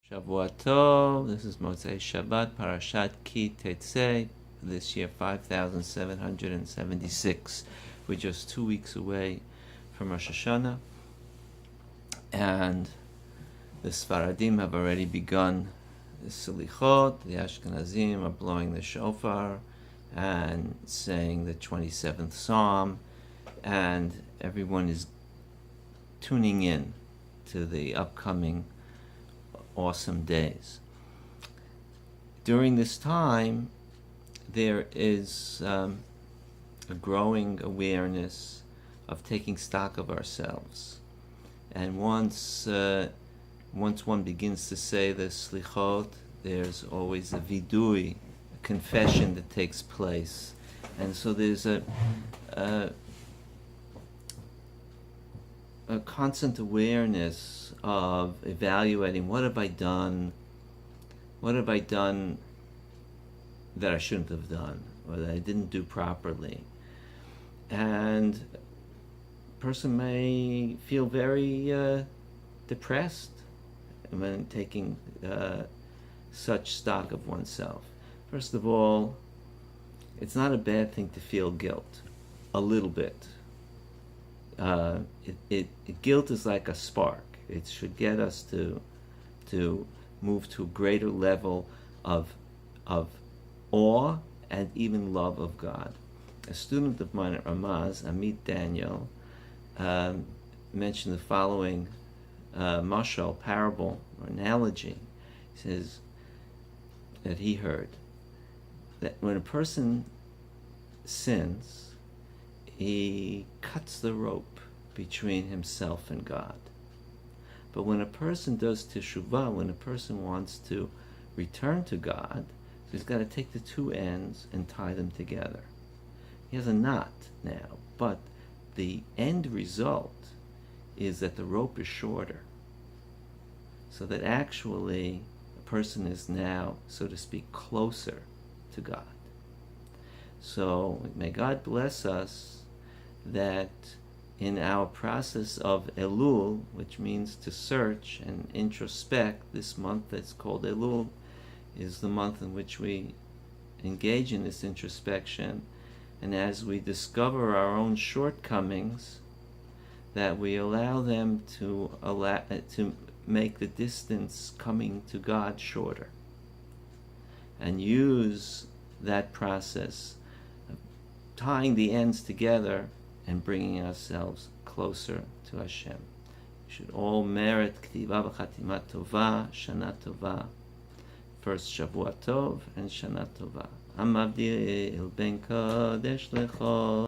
Shavua Tov. This is Motzei Shabbat, Parashat Ki Tetz. This year, 5,776. We're just 2 weeks away from Rosh Hashanah, and the Sfaradim have already begun the Selichot. The Ashkenazim are blowing the shofar and saying the 27th Psalm, and everyone is tuning in to the upcoming awesome days. During this time, there is a growing awareness of taking stock of ourselves. And once one begins to say the slichot, there's always a vidui, a confession that takes place. And so there's a constant awareness of evaluating what have I done that I shouldn't have done, or that I didn't do properly. And a person may feel very depressed when taking such stock of oneself. First of all, it's not a bad thing to feel guilt, a little bit. Guilt is like a spark. It should get us to move to a greater level of awe and even love of God. A student of mine at Ramaz, Amit Daniel, mentioned the following mashal, parable, or analogy. He says that he heard that when a person sins, he cuts the rope between himself and God. But when a person does teshuvah, when a person wants to return to God, he's got to take the two ends and tie them together. He has a knot now, but the end result is that the rope is shorter, so that actually a person is now, so to speak, closer to God. So may God bless us that in our process of Elul, which means to search and introspect, this month that's called Elul is the month in which we engage in this introspection, and as we discover our own shortcomings, that we allow them to make the distance coming to God shorter, and use that process of tying the ends together and bringing ourselves closer to Hashem. We should all merit K'tiva v'Chatima Tova, Shana Tova. First Shavua Tov and Shana Tova. Am Avdi El Ben Kadesh Lecho.